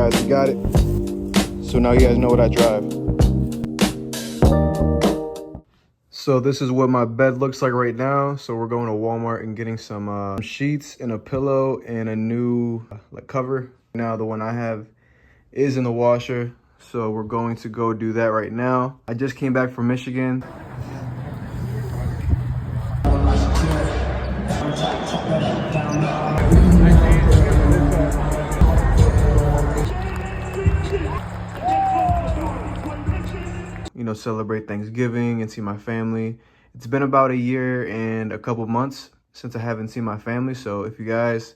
guys got it. So now you guys know what I drive. So this is what my bed looks like right now. So we're going to Walmart and getting some sheets and a pillow and a new cover. Now the one I have is in the washer. So we're going to go do that right now. I just came back from Michigan. You know, celebrate Thanksgiving and see my family. It's been about a year and a couple months since I haven't seen my family. So if you guys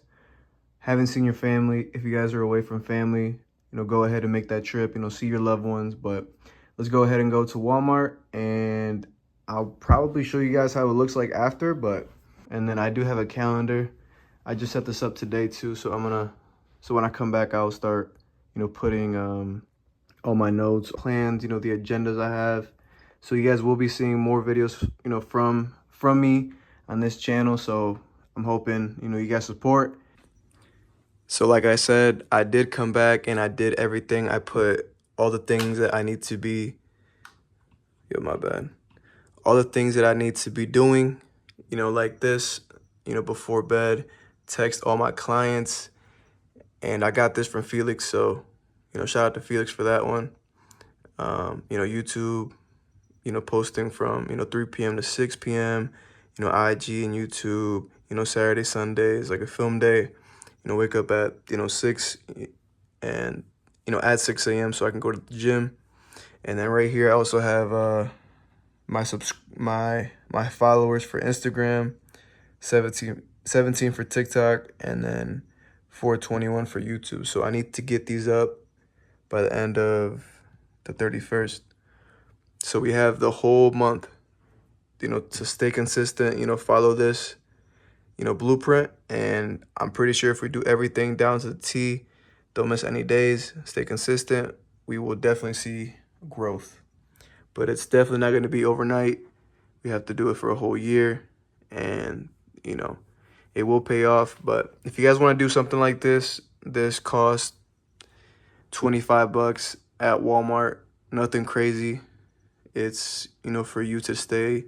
haven't seen your family, if you guys are away from family, you know, go ahead and make that trip, you know, see your loved ones. But let's go ahead and go to Walmart, and I'll probably show you guys how it looks like after. And then I do have a calendar. I just set this up today too. So so when I come back, I'll start, you know, putting all my notes, plans, you know, the agendas I have. So you guys will be seeing more videos, you know, from me on this channel. So I'm hoping, you know, you guys support. So like I said, I did come back and I did everything. I put all the things that I need to be, my bad. All the things that I need to be doing, you know, like this, you know, before bed, text all my clients. And I got this from Felix, so, you know, shout out to Felix for that one. You know, YouTube, you know, posting from, you know, 3 p.m. to 6 p.m., you know, IG and YouTube, you know, Saturday, Sunday is like a film day. You know, wake up at, you know, 6 and, you know, at 6 a.m. so I can go to the gym. And then right here, I also have my followers for Instagram, 17 for TikTok, and then 421 for YouTube. So I need to get these up by the end of the 31st. So we have the whole month, you know, to stay consistent, you know, follow this, you know, blueprint. And I'm pretty sure if we do everything down to the T, don't miss any days, stay consistent, we will definitely see growth. But it's definitely not going to be overnight. We have to do it for a whole year, and, you know, it will pay off. But if you guys want to do something like this costs $25 at Walmart. Nothing crazy. It's, you know, for you to stay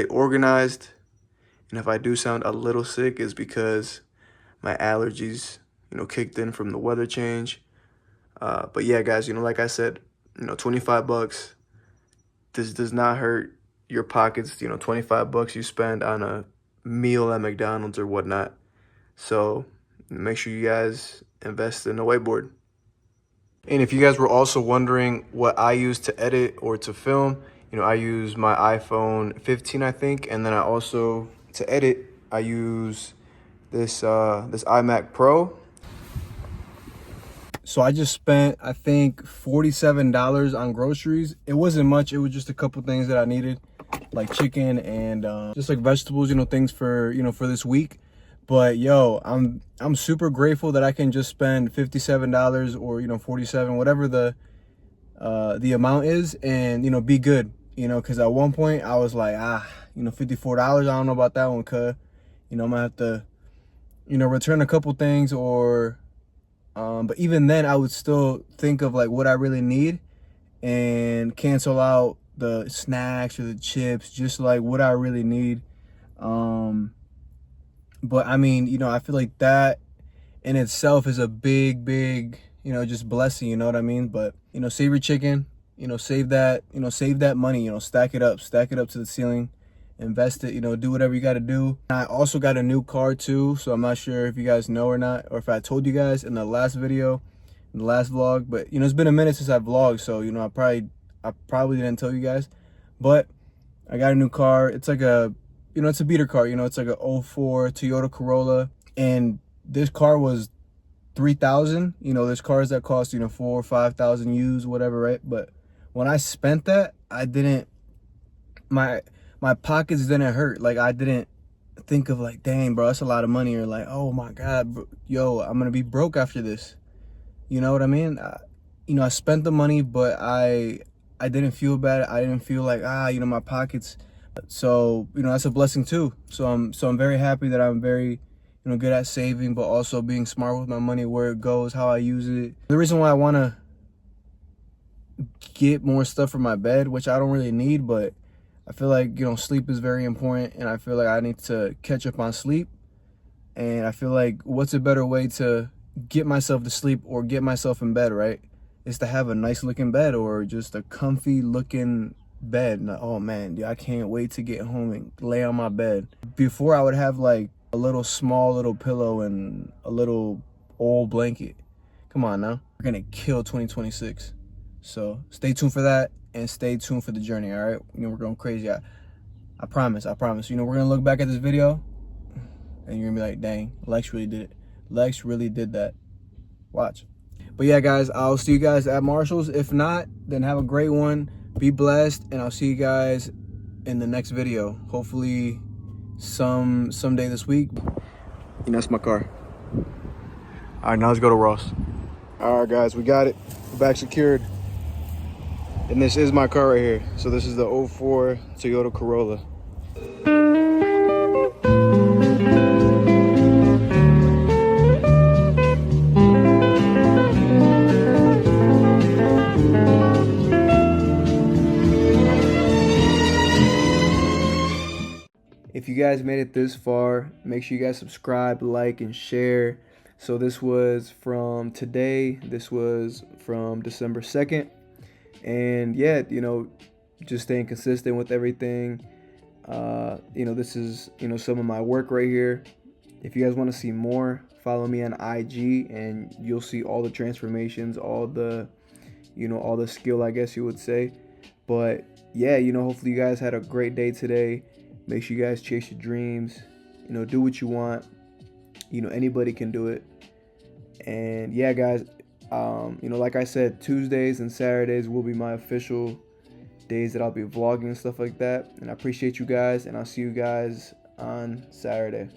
organized. And if I do sound a little sick, it's because my allergies, you know, kicked in from the weather change. But yeah, guys, you know, like I said, you know, $25. This does not hurt your pockets. You know, $25 you spend on a meal at McDonald's or whatnot. So make sure you guys invest in a whiteboard. And if you guys were also wondering what I use to edit or to film, you know, I use my iPhone 15, I think. And then I also, to edit, I use this iMac Pro. So I just spent, I think, $47 on groceries. It wasn't much. It was just a couple things that I needed, like chicken and just like vegetables, you know, things for, you know, for this week. But yo, I'm super grateful that I can just spend $57 or, you know, 47, whatever the amount is, and, you know, be good, you know, because at one point I was like, you know, $54. I don't know about that one, cuz, you know, I'm gonna have to, you know, return a couple things, or but even then I would still think of like what I really need and cancel out the snacks or the chips, just like what I really need. But I mean, you know, I feel like that in itself is a big, you know, just blessing, you know what I mean? But, you know, save your chicken, you know, save that money, you know, stack it up to the ceiling, invest it, you know, do whatever you got to do. I also got a new car too, so I'm not sure if you guys know or not, or if I told you guys in the last video, in the last vlog, but, you know, it's been a minute since I vlogged, so, you know, I probably didn't tell you guys, but I got a new car. It's like a, you know, it's a beater car, you know, it's like a 04 Toyota Corolla, and this car was $3,000. You know, there's cars that cost, you know, $4,000 or $5,000 used, whatever, right? But when I spent that, I didn't, my pockets didn't hurt. Like, I didn't think of like, dang, bro, that's a lot of money, or like, oh my God, bro, yo, I'm gonna be broke after this. You know what I mean? You know, I spent the money, but I didn't feel bad. I didn't feel like, you know, my pockets. So, you know, that's a blessing too. So I'm very happy that I'm very, good at saving, but also being smart with my money, where it goes, how I use it. The reason why I want to get more stuff for my bed, which I don't really need, but I feel like, sleep is very important, and I feel like I need to catch up on sleep. And I feel like, what's a better way to get myself to sleep or get myself in bed, right? Is to have a nice looking bed, or just a comfy looking bed. Oh man, dude, I can't wait to get home and lay on my bed. Before, I would have like a little small little pillow and a little old blanket. Come on now. We're gonna kill 2026. So stay tuned for that, and stay tuned for the journey, all right? We're going crazy. I promise. We're gonna look back at this video and you're gonna be like, dang, Lex really did it. Lex really did that. Watch. But yeah, guys, I'll see you guys at Marshall's. If not, then have a great one. Be blessed, and I'll see you guys in the next video. Hopefully someday this week. That's my car. All right, now let's go to Ross. All right, guys, we got it. Back secured. And this is my car right here. So this is the 04 Toyota Corolla. If you guys made it this far, make sure you guys subscribe, like, and share. So this was from today. This was from December 2nd. And yeah, just staying consistent with everything. This is, some of my work right here. If you guys want to see more, follow me on IG, and you'll see all the transformations, all the skill, I guess you would say. But yeah, hopefully you guys had a great day today. Make sure you guys chase your dreams, do what you want. Anybody can do it. And yeah, guys, like I said, Tuesdays and Saturdays will be my official days that I'll be vlogging and stuff like that. And I appreciate you guys, and I'll see you guys on Saturday.